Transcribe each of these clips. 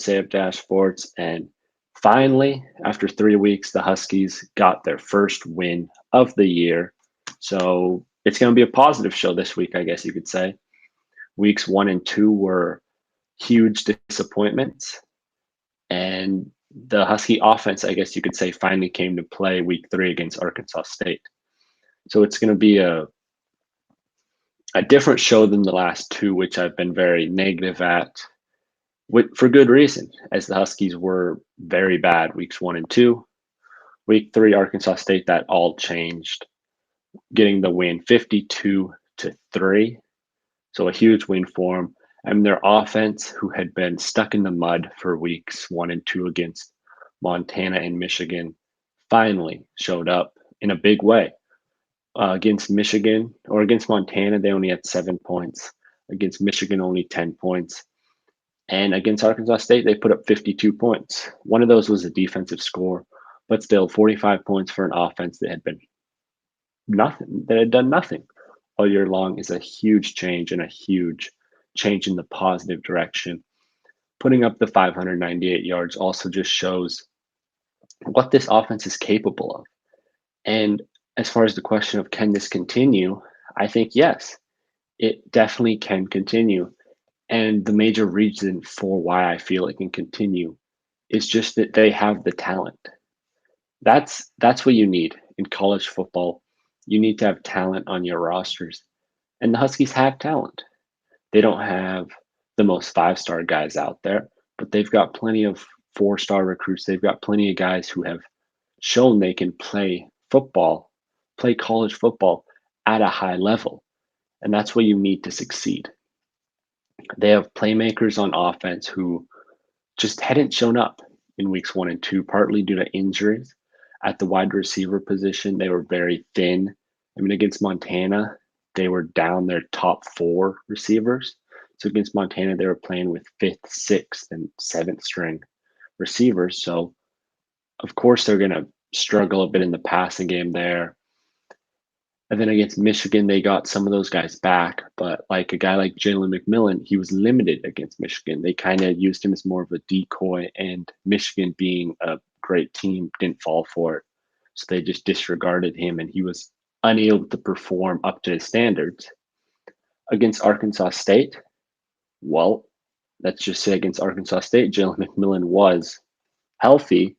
say of Dash Sports. And finally, after 3 weeks, the Huskies got their first win of the year. So it's going to be a positive show this week, I guess you could say. Weeks 1 and 2 were huge disappointments. And the Husky offense, I guess you could say, finally came to play week 3 against Arkansas State. So it's going to be a different show than the last two, which I've been very negative at, for good reason, as the Huskies were very bad weeks 1 and 2. Week 3, Arkansas State, that all changed, getting the win 52-3. So a huge win for them. And their offense, who had been stuck in the mud for weeks 1 and 2 against Montana and Michigan, finally showed up in a big way. Against Michigan or against Montana, they only had 7 points. Against Michigan, only 10 points. And against Arkansas State, they put up 52 points. One of those was a defensive score, but still 45 points for an offense that had been nothing, that had done nothing all year long is a huge change and a huge change in the positive direction. Putting up the 598 yards also just shows what this offense is capable of. And as far as the question of can this continue, I think yes, it definitely can continue. And the major reason for why I feel it can continue is just that they have the talent. That's what you need in college football. You need to have talent on your rosters. And the Huskies have talent. They don't have the most 5-star guys out there, but they've got plenty of 4-star recruits. They've got plenty of guys who have shown they can play football, play college football at a high level. And that's what you need to succeed. They have playmakers on offense who just hadn't shown up in weeks 1 and 2, partly due to injuries. At the wide receiver position, they were very thin. I mean, against Montana, they were down their top 4 receivers. So against Montana, they were playing with 5th, 6th, and 7th string receivers. So, of course, they're going to struggle a bit in the passing game there. And then against Michigan, they got some of those guys back. But like a guy like Jalen McMillan, he was limited against Michigan. They kind of used him as more of a decoy, and Michigan, being a great team, didn't fall for it. So they just disregarded him, and he was unable to perform up to his standards. Against Arkansas State, well, let's just say against Arkansas State, Jalen McMillan was healthy,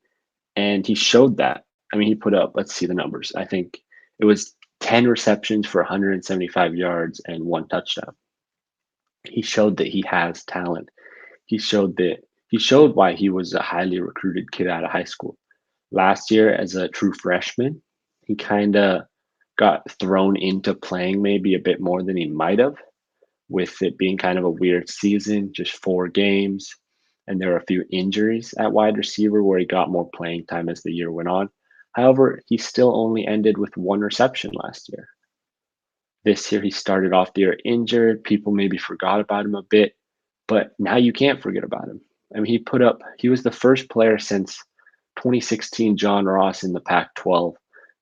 and he showed that. I mean, he put up, let's see the numbers. I think it was 10 receptions for 175 yards and 1 touchdown. He showed that he has talent. He showed why he was a highly recruited kid out of high school. Last year, as a true freshman, he kind of got thrown into playing maybe a bit more than he might have, with it being kind of a weird season, just 4 games. And there were a few injuries at wide receiver where he got more playing time as the year went on. However, he still only ended with 1 reception last year. This year, he started off the year injured. People maybe forgot about him a bit, but now you can't forget about him. I mean, he was the first player since 2016 John Ross in the Pac-12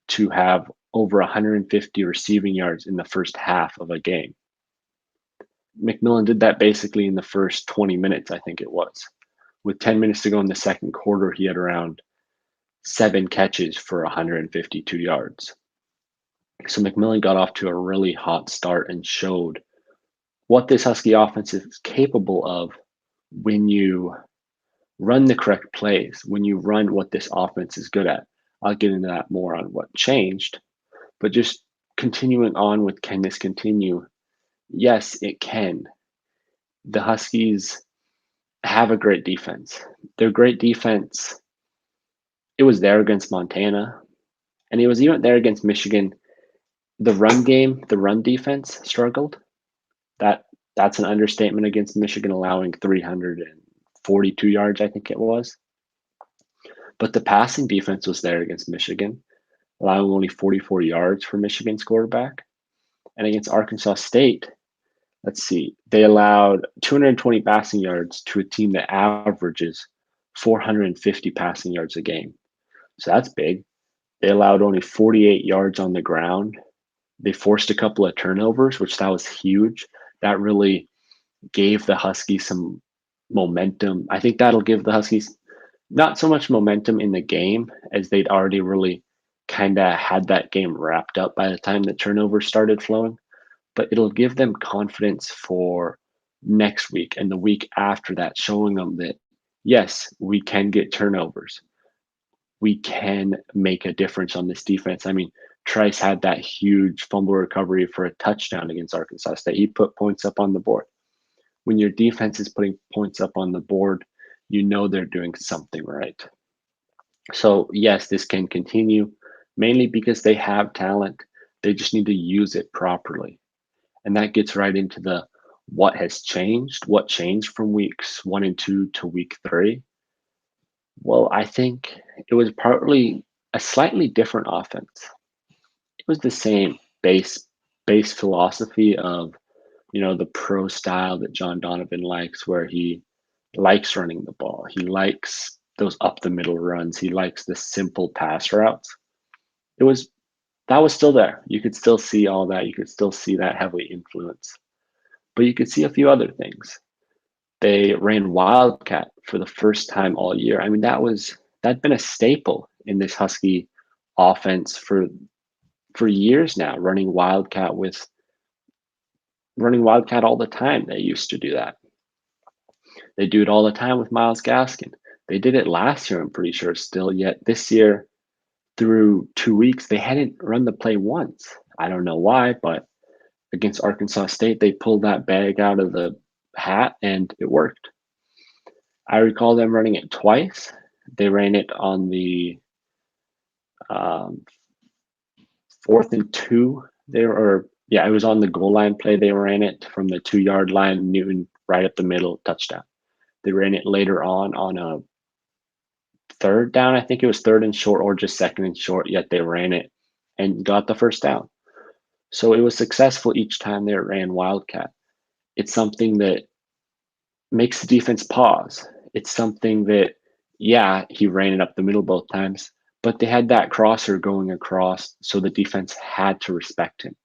to have over 150 receiving yards in the first half of a game. McMillan did that basically in the first 20 minutes, I think it was. With 10 minutes to go in the second quarter, he had around 7 catches for 152 yards. So McMillan got off to a really hot start and showed what this Husky offense is capable of when you run the correct plays, when you run what this offense is good at. I'll get into that more on what changed, but just continuing on with can this continue? Yes, it can. The Huskies have a great defense. Their great defense, it was there against Montana, and it was even there against Michigan. The run game, the run defense struggled. That's an understatement against Michigan, allowing 342 yards, I think it was. But the passing defense was there against Michigan, allowing only 44 yards for Michigan's quarterback. And against Arkansas State, let's see, they allowed 220 passing yards to a team that averages 450 passing yards a game. So that's big. They allowed only 48 yards on the ground. They forced a couple of turnovers, which that was huge. That really gave the Huskies some momentum. I think that'll give the Huskies not so much momentum in the game as they'd already really kind of had that game wrapped up by the time the turnovers started flowing, but it'll give them confidence for next week and the week after that, showing them that, yes, we can get turnovers. We can make a difference on this defense. I mean, Trice had that huge fumble recovery for a touchdown against Arkansas State. He put points up on the board. When your defense is putting points up on the board, you know they're doing something right. So, yes, this can continue mainly because they have talent. They just need to use it properly. And that gets right into the what has changed, what changed from weeks 1 and 2 to week 3. Well, I think it was partly a slightly different offense. It was the same base philosophy of, the pro style that John Donovan likes, where he likes running the ball. He likes those up the middle runs. He likes the simple pass routes. It was that was still there. You could still see all that. You could still see that heavily influence. But you could see a few other things. They ran Wildcat for the first time all year. I mean, that'd been a staple in this Husky offense for years now, running Wildcat all the time. They used to do that. They do it all the time with Miles Gaskin. They did it last year, I'm pretty sure, still, yet this year, through 2 weeks, they hadn't run the play once. I don't know why, but against Arkansas State, they pulled that bag out of the hat and it worked. I recall them running it twice. They ran it on the um, 4th and 2. It was on the goal line play. They ran it from the 2-yard line, Newton right up the middle, touchdown. They ran it later on a third down. I think it was third and short or just second and short, yet they ran it and got the first down. So it was successful each time they ran Wildcat. It's something that makes the defense pause. It's something that, yeah, he ran it up the middle both times, but they had that crosser going across, so the defense had to respect him.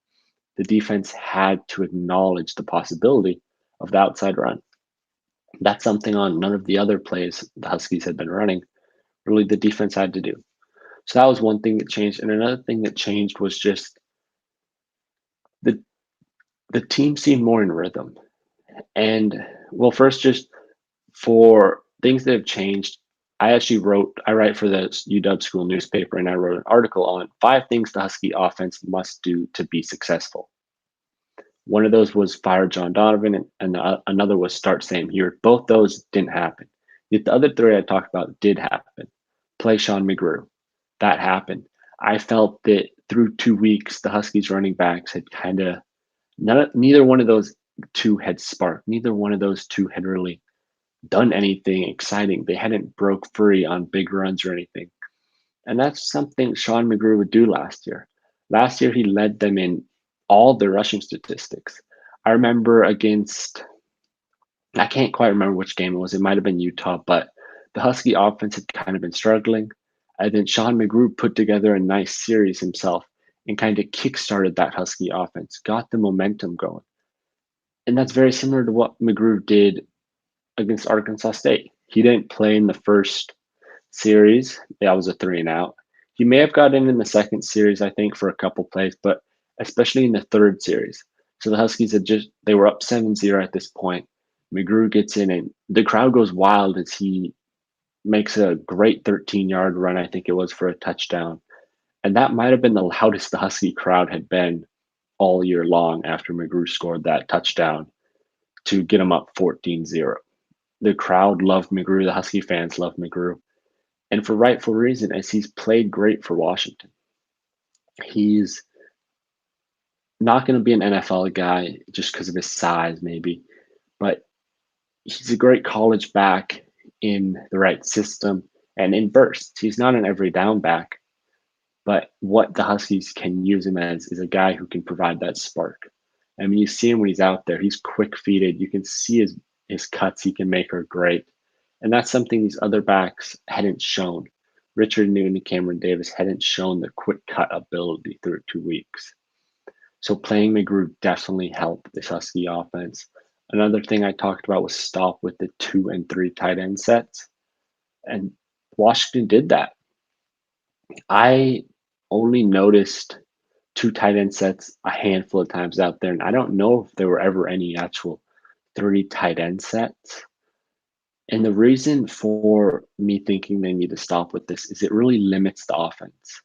The defense had to acknowledge the possibility of the outside run. That's something on none of the other plays the Huskies had been running. Really, the defense had to do. So that was one thing that changed. And another thing that changed was just the the team seemed more in rhythm. And well, first, just for things that have changed, I write for the UW school newspaper, and I wrote an article on 5 things the Husky offense must do to be successful. One of those was fire John Donovan, and another was start Sam Heward. Both those didn't happen. Yet the other 3 I talked about did happen. Play Sean McGrew. That happened. I felt that through 2 weeks, the Huskies running backs had kind of neither one of those 2 had sparked. Neither one of those 2 had really done anything exciting. They hadn't broke free on big runs or anything. And that's something Sean McGrew would do last year. Last year, he led them in all the rushing statistics. I remember I can't quite remember which game it was. It might have been Utah, but the Husky offense had kind of been struggling. And then Sean McGrew put together a nice series himself and kind of kickstarted that Husky offense, got the momentum going. And that's very similar to what McGrew did against Arkansas State. He didn't play in the first series. That was a 3-and-out. He may have got in the second series, I think, for a couple plays, but especially in the third series. So the Huskies they were up 7-0 at this point. McGrew gets in and the crowd goes wild as he makes a great 13-yard run, I think it was, for a touchdown. And that might have been the loudest the Husky crowd had been all year long after McGrew scored that touchdown to get him up 14-0. The crowd loved McGrew. The Husky fans loved McGrew. And for rightful reason, as he's played great for Washington. He's not going to be an NFL guy just because of his size, maybe, but he's a great college back in the right system and in bursts. He's not an every down back, but what the Huskies can use him as is a guy who can provide that spark. I mean, you see him when he's out there. He's quick-feeted. You can see his cuts he can make are great. And that's something these other backs hadn't shown. Richard Newton and Cameron Davis hadn't shown the quick cut ability through 2 weeks. So playing McGrew definitely helped this Husky offense. Another thing I talked about was stop with the 2 and 3 tight end sets, and Washington did that. I only noticed 2 tight end sets a handful of times out there, and I don't know if there were ever any actual 3 tight end sets. And the reason for me thinking they need to stop with this is it really limits the offense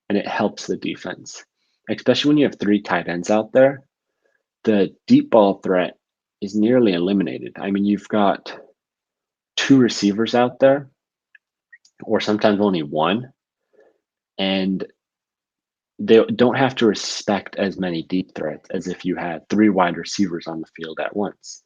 and it helps the defense. Especially when you have 3 tight ends out there, the deep ball threat is nearly eliminated. I mean, you've got 2 receivers out there, or sometimes only 1, and they don't have to respect as many deep threats as if you had 3 wide receivers on the field at once.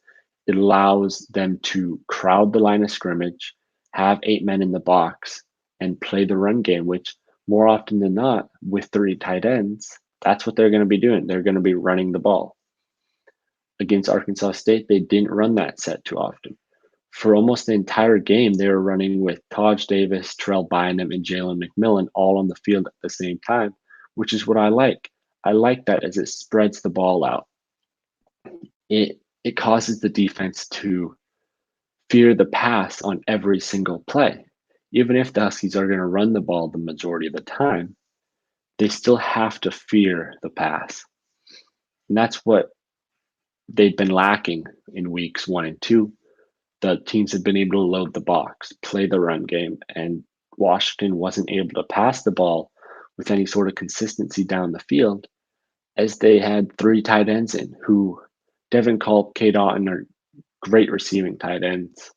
It allows them to crowd the line of scrimmage, have 8 men in the box, and play the run game, which more often than not, with 3 tight ends, that's what they're going to be doing. They're going to be running the ball. Against Arkansas State, they didn't run that set too often. For almost the entire game, they were running with Taj Davis, Terrell Bynum, and Jalen McMillan all on the field at the same time, which is what I like. I like that as it spreads the ball out. It causes the defense to fear the pass on every single play. Even if the Huskies are going to run the ball the majority of the time, they still have to fear the pass. And that's what they've been lacking in weeks 1 and 2. The teams have been able to load the box, play the run game, and Washington wasn't able to pass the ball with any sort of consistency down the field as they had 3 tight ends in who Devin Culp, K. Dotton are great receiving tight ends,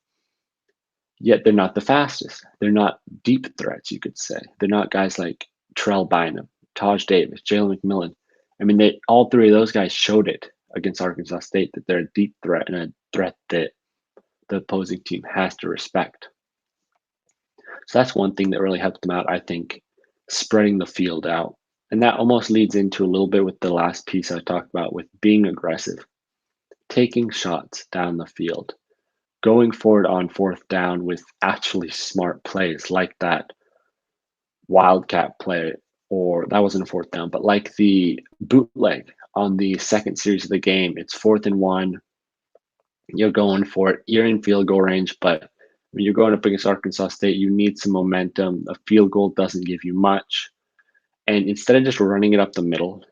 yet they're not the fastest. They're not deep threats, you could say. They're not guys like Terrell Bynum, Taj Davis, Jalen McMillan. I mean, they all 3 of those guys showed it against Arkansas State that they're a deep threat and a threat that the opposing team has to respect. So that's one thing that really helped them out, I think, spreading the field out. And that almost leads into a little bit with the last piece I talked about with being aggressive, taking shots down the field, going forward on 4th down with actually smart plays like that wildcat play, or that wasn't a 4th down, but like the bootleg on the second series of the game. It's 4th and 1. You're going for it. You're in field goal range, but when you're going up against Arkansas State, you need some momentum. A field goal doesn't give you much. And instead of just running it up the middle,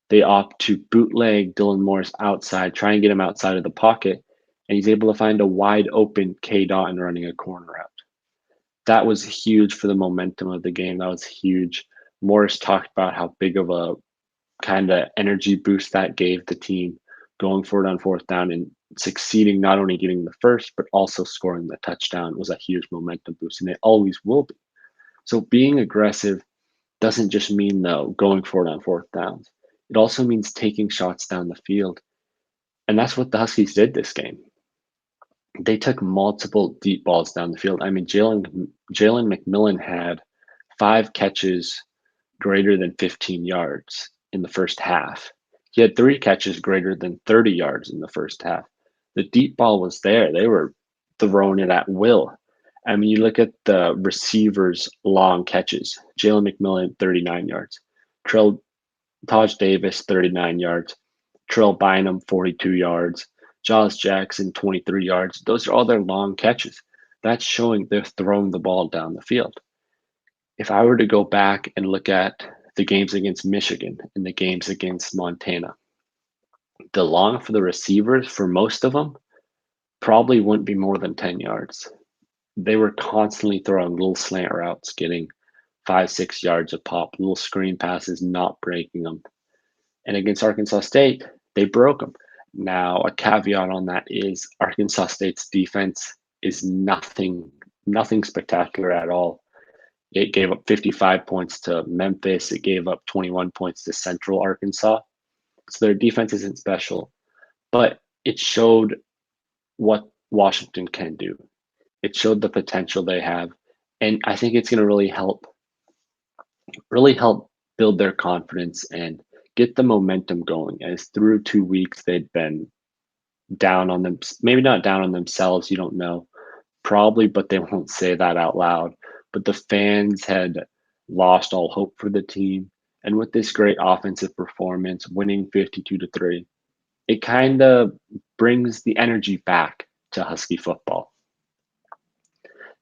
they opt to bootleg Dylan Morris outside, try and get him outside of the pocket, and he's able to find a wide open K. Dot running a corner route. That was huge for the momentum of the game. That was huge. Morris talked about how big of a kind of energy boost that gave the team going forward on 4th down and succeeding, not only getting the first, but also scoring the touchdown was a huge momentum boost, and it always will be. So being aggressive doesn't just mean, though, going forward on 4th downs. It also means taking shots down the field. And that's what the Huskies did this game. They took multiple deep balls down the field. I mean, Jalen McMillan had 5 catches greater than 15 yards in the first half. He had 3 catches greater than 30 yards in the first half. The deep ball was there. They were throwing it at will. I mean, you look at the receivers' long catches. Jalen McMillan, 39 yards. Taj Davis, 39 yards. Terrell Bynum, 42 yards. Giles Jackson, 23 yards. Those are all their long catches. That's showing they're throwing the ball down the field. If I were to go back and look at the games against Michigan and the games against Montana, the long for the receivers for most of them probably wouldn't be more than 10 yards. They were constantly throwing little slant routes, getting 5, 6 yards a pop, little screen passes, not breaking them. And against Arkansas State, they broke them. Now, a caveat on that is Arkansas State's defense is nothing spectacular at all. It gave up 55 points to Memphis. It gave up 21 points to Central Arkansas. So their defense isn't special, but it showed what Washington can do. It showed the potential they have, and I think it's going to really help build their confidence and get the momentum going. As through 2 weeks they'd been down on them, maybe not down on themselves. You don't know, probably, but they won't say that out loud. But the fans had lost all hope for the team. And with this great offensive performance, winning 52-3, it kind of brings the energy back to Husky football.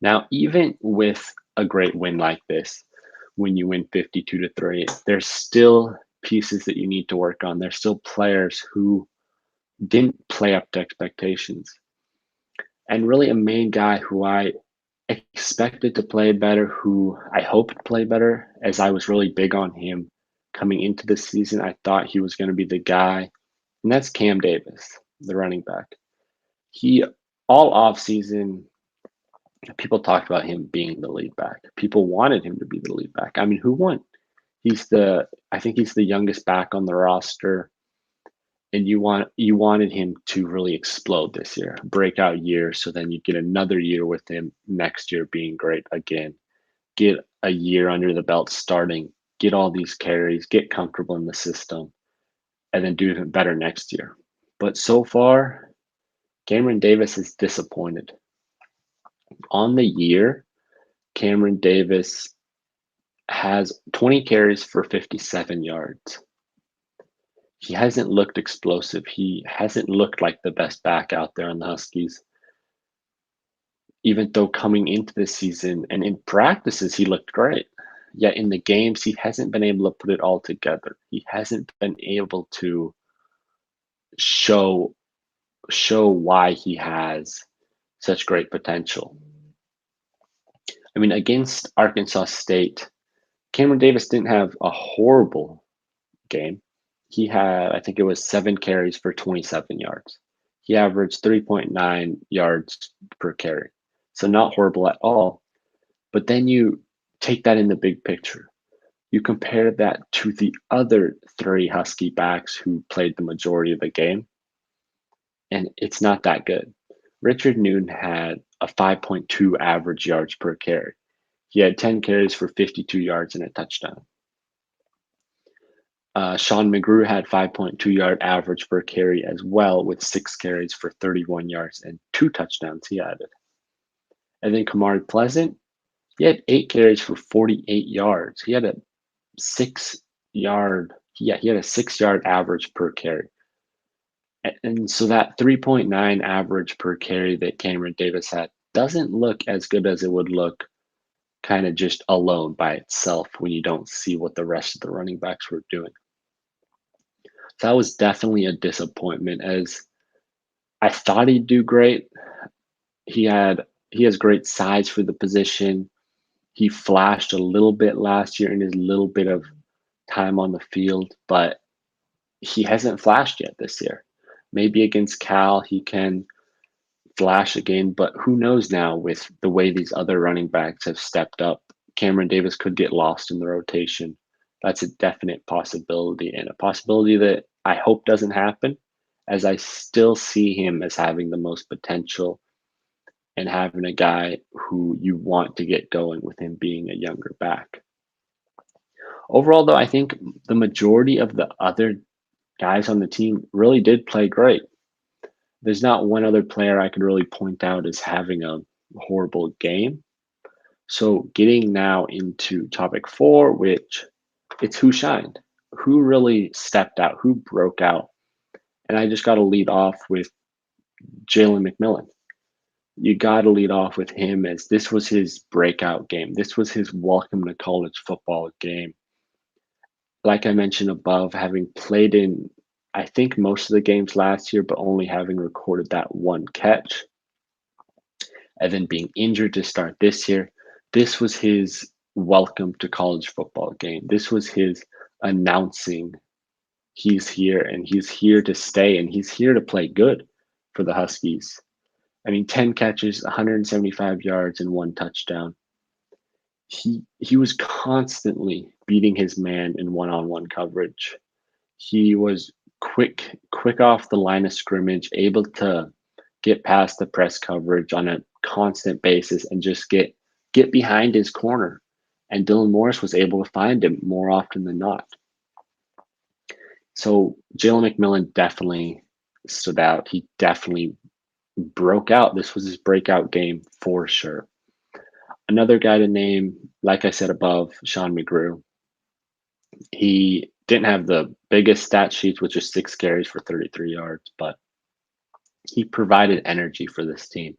Now, even with a great win like this, when you win 52-3, there's still pieces that you need to work on. There's still players who didn't play up to expectations. And really, a main guy who I expected to play better, who I hoped to play better, as I was really big on him coming into the season. I thought he was going to be the guy, and that's Cam Davis, the running back. He all off season, people talked about him being the lead back. People wanted him to be the lead back. I mean, who won? I think he's the youngest back on the roster, and you wanted him to really explode this year, breakout year, so then you get another year with him next year being great again. Get a year under the belt starting, get all these carries, get comfortable in the system, and then do even better next year. But so far, Cameron Davis is disappointed. On the year, Cameron Davis has 20 carries for 57 yards. He hasn't looked explosive. He hasn't looked like the best back out there on the Huskies. Even though coming into the season and in practices, he looked great. Yet in the games, he hasn't been able to put it all together. He hasn't been able to show why he has such great potential. I mean, against Arkansas State, Cameron Davis didn't have a horrible game. He had, I think it was 7 carries for 27 yards. He averaged 3.9 yards per carry. So not horrible at all. But then you take that in the big picture. You compare that to the other 3 Husky backs who played the majority of the game, and it's not that good. Richard Noon had a 5.2 average yards per carry. He had 10 carries for 52 yards and a touchdown. Sean McGrew had 5.2 yard average per carry as well, with 6 carries for 31 yards and 2 touchdowns he added. And then Kamari Pleasant, he had 8 carries for 48 yards. He had a 6 yard, he had a 6 yard average per carry. And so that 3.9 average per carry that Cameron Davis had doesn't look as good as it would look kind of just alone by itself when you don't see what the rest of the running backs were doing. So that was definitely a disappointment, as I thought he'd do great. He has great size for the position. He flashed a little bit last year in his little bit of time on the field, but he hasn't flashed yet this year. Maybe against Cal he can flash again, but who knows now with the way these other running backs have stepped up. Cameron Davis could get lost in the rotation. That's a definite possibility, and a possibility that I hope doesn't happen, as I still see him as having the most potential and having a guy who you want to get going with him being a younger back. Overall, though, I think the majority of the other guys on the team really did play great. There's not one other player I could really point out as having a horrible game. So getting now into topic 4, which it's who shined, who really stepped out, who broke out. And I just got to lead off with Jalen McMillan. You got to lead off with him, as this was his breakout game. This was his welcome to college football game. Like I mentioned above, having played in, I think, most of the games last year, but only having recorded that 1 catch, and then being injured to start this year, this was his welcome to college football game. This was his announcing he's here, and he's here to stay, and he's here to play good for the Huskies. I mean, 10 catches, 175 yards, and 1 touchdown. He was constantly beating his man in one-on-one coverage. He was quick off the line of scrimmage, able to get past the press coverage on a constant basis and just get behind his corner. And Dylan Morris was able to find him more often than not. So Jalen McMillan definitely stood out. He definitely broke out. This was his breakout game for sure. Another guy to name, like I said above, Sean McGrew. He Didn't have the biggest stat sheets with just 6 carries for 33 yards, but he provided energy for this team.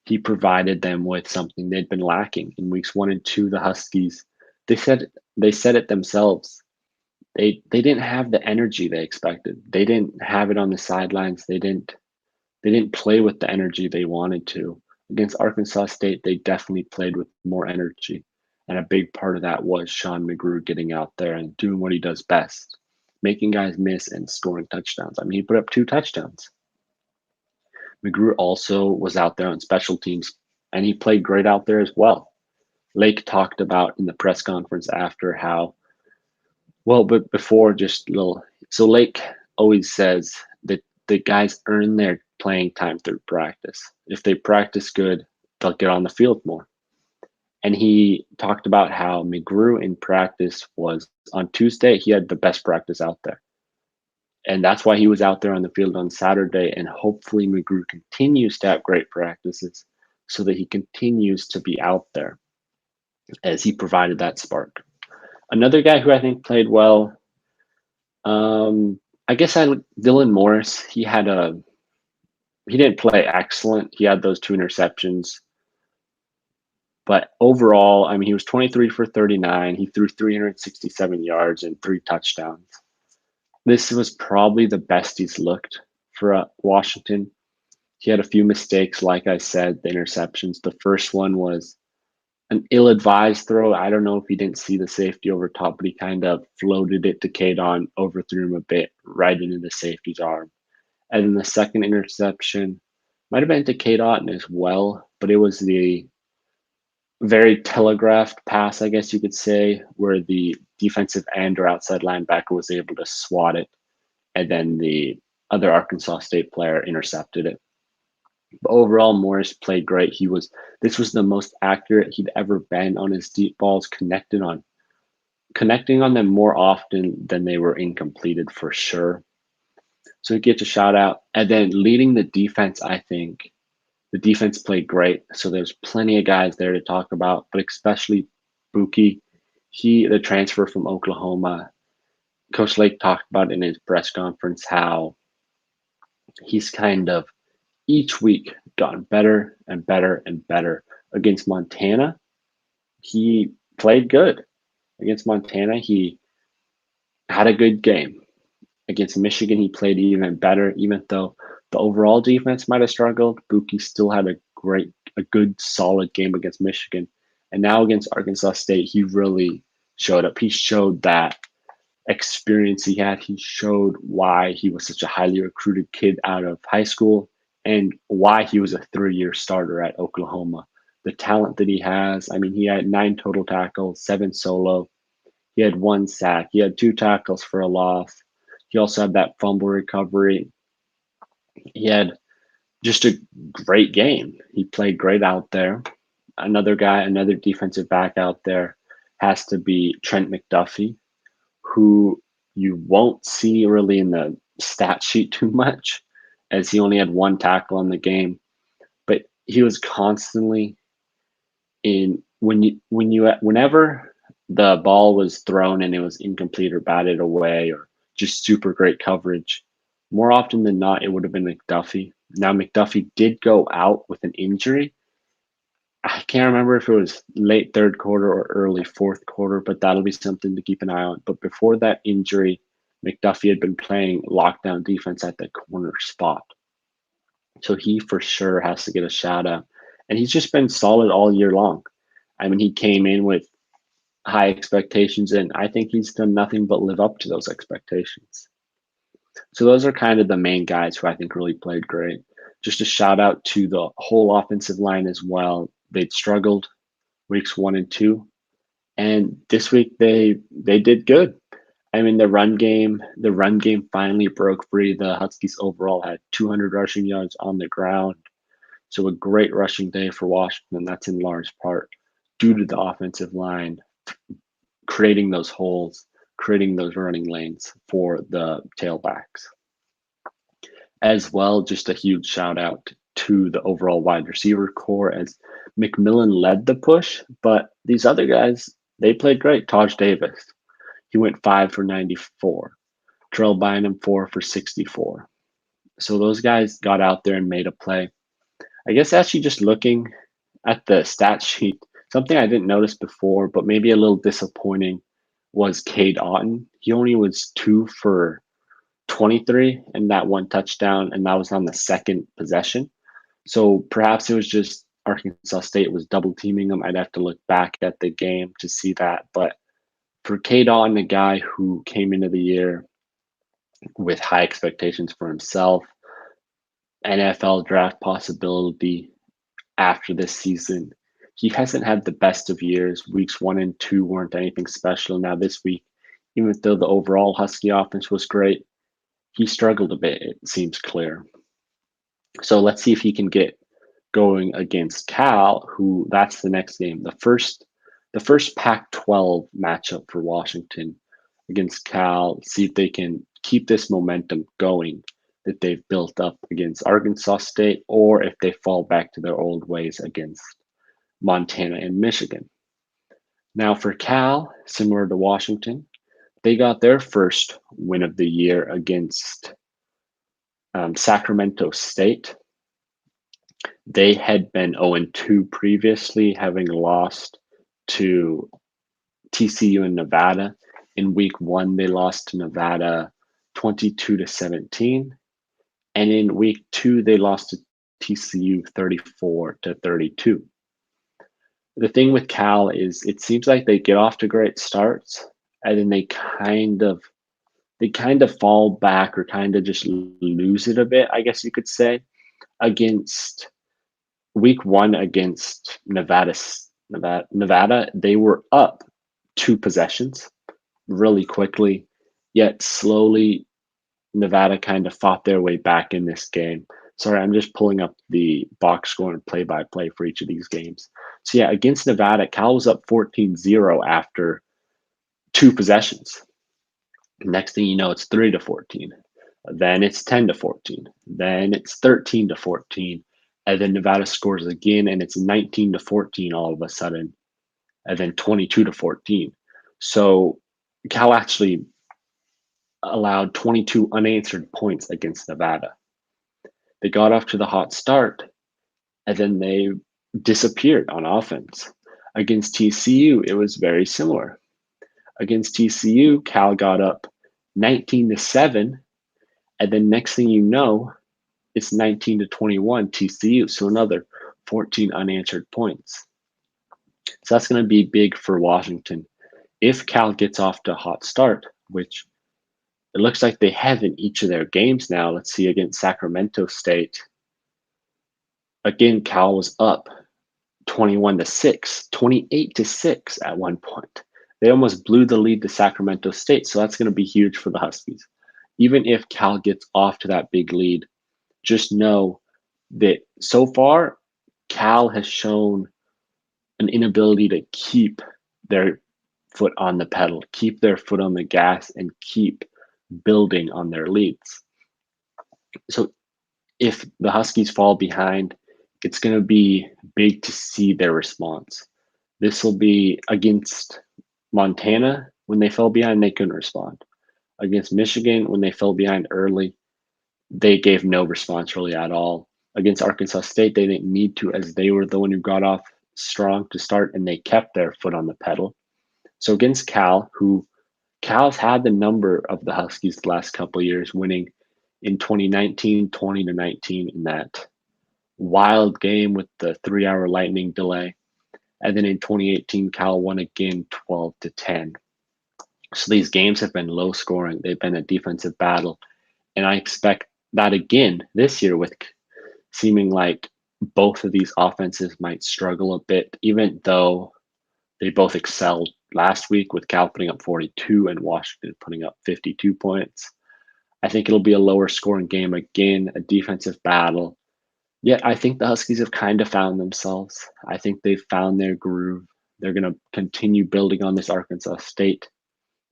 He provided them with something they'd been lacking in weeks 1 and 2. The Huskies, they said they said it themselves. They didn't have the energy they expected. They didn't have it on the sidelines. They didn't play with the energy they wanted to. Against Arkansas State, they definitely played with more energy. And a big part of that was Sean McGrew getting out there and doing what he does best, making guys miss and scoring touchdowns. I mean, he put up 2 touchdowns. McGrew also was out there on special teams, and he played great out there as well. Lake talked about in the press conference after how, well, but before just a little. So Lake always says that the guys earn their playing time through practice. If they practice good, they'll get on the field more. And he talked about how McGrew in practice was on Tuesday, he had the best practice out there. And that's why he was out there on the field on Saturday. And hopefully McGrew continues to have great practices so that he continues to be out there as he provided that spark. Another guy who I think played well, I guess Dylan Morris. He didn't play excellent. He had those 2 interceptions, but overall, I mean, he was 23 for 39. He threw 367 yards and 3 touchdowns. This was probably the best he's looked for Washington. He had a few mistakes, like I said, the interceptions. The first one was an ill-advised throw. I don't know if he didn't see the safety over top, but he kind of floated it to Kadon, overthrew him a bit right into the safety's arm. And then the second interception might have been to Kadon as well, but it was the very telegraphed pass, I guess you could say, where the defensive end or outside linebacker was able to swat it, and then the other Arkansas State player intercepted it. But overall, Morris played great. This was the most accurate he'd ever been on his deep balls, connecting on them more often than they were incompleted for sure. So he gets a shout out. And then leading the defense, I think the defense played great. So there's plenty of guys there to talk about, but especially Buki. The transfer from Oklahoma. Coach Lake talked about in his press conference how he's kind of each week gotten better and better and better. Against Montana, he played good. Against Montana, he had a good game. Against Michigan, he played even better, even though the overall defense might have struggled. Buki still had a good, solid game against Michigan. And now against Arkansas State, he really showed up. He showed that experience he had. He showed why he was such a highly recruited kid out of high school and why he was a 3-year starter at Oklahoma. The talent that he has. I mean, he had 9 total tackles, 7 solo. He had 1 sack. He had 2 tackles for a loss. He also had that fumble recovery. He had just a great game. He played great out there. Another defensive back out there has to be Trent McDuffie, who you won't see really in the stat sheet too much, as he only had 1 tackle in the game. But he was constantly whenever the ball was thrown and it was incomplete or batted away or just super great coverage, more often than not, it would have been McDuffie. Now, McDuffie did go out with an injury. I can't remember if it was late 3rd quarter or early 4th quarter, but that'll be something to keep an eye on. But before that injury, McDuffie had been playing lockdown defense at the corner spot. So he for sure has to get a shout out. And he's just been solid all year long. I mean, he came in with high expectations, and I think he's done nothing but live up to those expectations. So those are kind of the main guys who I think really played great. Just a shout out to the whole offensive line as well. They'd struggled weeks 1 and 2, and this week they did good. I mean, the run game finally broke free. The Huskies overall had 200 rushing yards on the ground. So a great rushing day for Washington. That's in large part due to the offensive line creating those holes, creating those running lanes for the tailbacks. As well, just a huge shout out to the overall wide receiver core as McMillan led the push, but these other guys, they played great. Taj Davis, He went 5 for 94. Terrell Bynum 4 for 64. So those guys got out there and made a play. I guess actually just looking at the stat sheet, something I didn't notice before, but maybe a little disappointing was Cade Otton. He only was 2 for 23 and that one touchdown, and that was on the second possession. So perhaps it was just Arkansas State was double teaming him. I'd have to look back at the game to see that. But for Cade Otton, a guy who came into the year with high expectations for himself, NFL draft possibility after this season, he hasn't had the best of years. Weeks 1 and 2 weren't anything special. Now this week, even though the overall Husky offense was great, he struggled a bit, it seems clear. So let's see if he can get going against Cal, who that's the next game. The first Pac-12 matchup for Washington against Cal. See if they can keep this momentum going that they've built up against Arkansas State, or if they fall back to their old ways against Montana and Michigan. Now for Cal, similar to Washington, they got their first win of the year against Sacramento State. They had been 0-2 previously, having lost to TCU and Nevada. In week 1, they lost to Nevada 22-17. And in week 2, they lost to TCU 34-32. The thing with Cal is it seems like they get off to great starts and then they kind of fall back or kind of just lose it a bit, I guess you could say. Against week 1 against Nevada, they were up 2 possessions really quickly, yet slowly Nevada kind of fought their way back in this game. Sorry, I'm just pulling up the box score and play-by-play for each of these games. So yeah, against Nevada, Cal was up 14-0 after 2 possessions. Next thing you know, it's 3-14. Then it's 10-14. Then it's 13-14. And then Nevada scores again, and it's 19-14 all of a sudden. And then 22-14. So Cal actually allowed 22 unanswered points against Nevada. They got off to the hot start, and then they disappeared on offense. Against TCU, it was very similar. Against TCU, Cal got up 19-7, and then next thing you know, it's 19-21 TCU, so another 14 unanswered points. So that's going to be big for Washington. If Cal gets off to a hot start, which it looks like they have in each of their games now. Let's see, against Sacramento State. Again, Cal was up 21-6, 28-6 at one point. They almost blew the lead to Sacramento State, so that's going to be huge for the Huskies. Even if Cal gets off to that big lead, just know that so far, Cal has shown an inability to keep their foot on the pedal, keep their foot on the gas, and keep building on their leads. So if the Huskies fall behind, it's going to be big to see their response. This will be against Montana. When they fell behind, they couldn't respond. Against Michigan, when they fell behind early, they gave no response really at all. Against Arkansas State, they didn't need to, as they were the one who got off strong to start, and they kept their foot on the pedal. So against Cal's had the number of the Huskies the last couple of years, winning in 2019, 20-19 in that wild game with the 3-hour lightning delay. And then in 2018, Cal won again 12-10. So these games have been low scoring. They've been a defensive battle. And I expect that again this year, with seeming like both of these offenses might struggle a bit, even though they both excelled last week, with Cal putting up 42 and Washington putting up 52 points. I think it'll be a lower scoring game again, a defensive battle. Yet I think the Huskies have kind of found themselves. I think they've found their groove. They're going to continue building on this Arkansas State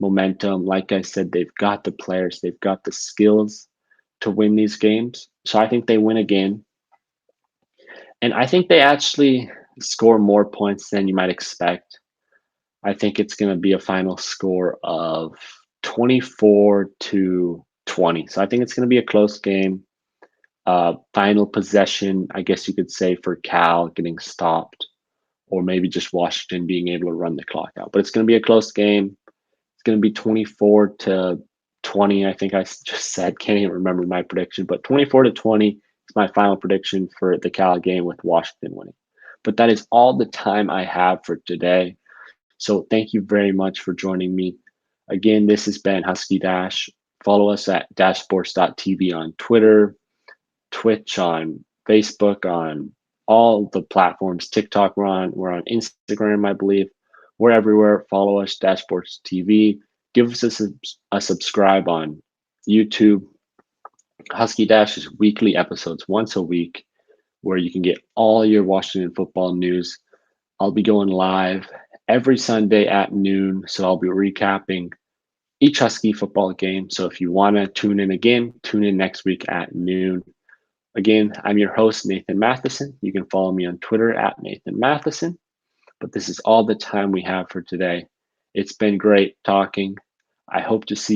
momentum. Like I said, they've got the players, they've got the skills to win these games. So I think they win again. And I think they actually score more points than you might expect. I think it's going to be a final score of 24-20. So I think it's going to be a close game. Final possession, I guess you could say, for Cal getting stopped, or maybe just Washington being able to run the clock out. But it's going to be a close game. It's going to be 24-20. I think I just said, can't even remember my prediction, but 24-20 is my final prediction for the Cal game with Washington winning. But that is all the time I have for today. So thank you very much for joining me. Again, this has been Husky Dash. Follow us at dashsports.tv on Twitter, Twitch, on Facebook, on all the platforms. TikTok, we're on Instagram, I believe. We're everywhere. Follow us, Dashboards TV. Give us a subscribe on YouTube. Husky Dash is weekly episodes, once a week, where you can get all your Washington football news. I'll be going live every Sunday at noon, so I'll be recapping each Husky football game. So if you want to tune in again, tune in next week at noon. Again, I'm your host, Nathan Mathisen. You can follow me on Twitter at Nathan Mathisen. But this is all the time we have for today. It's been great talking. I hope to see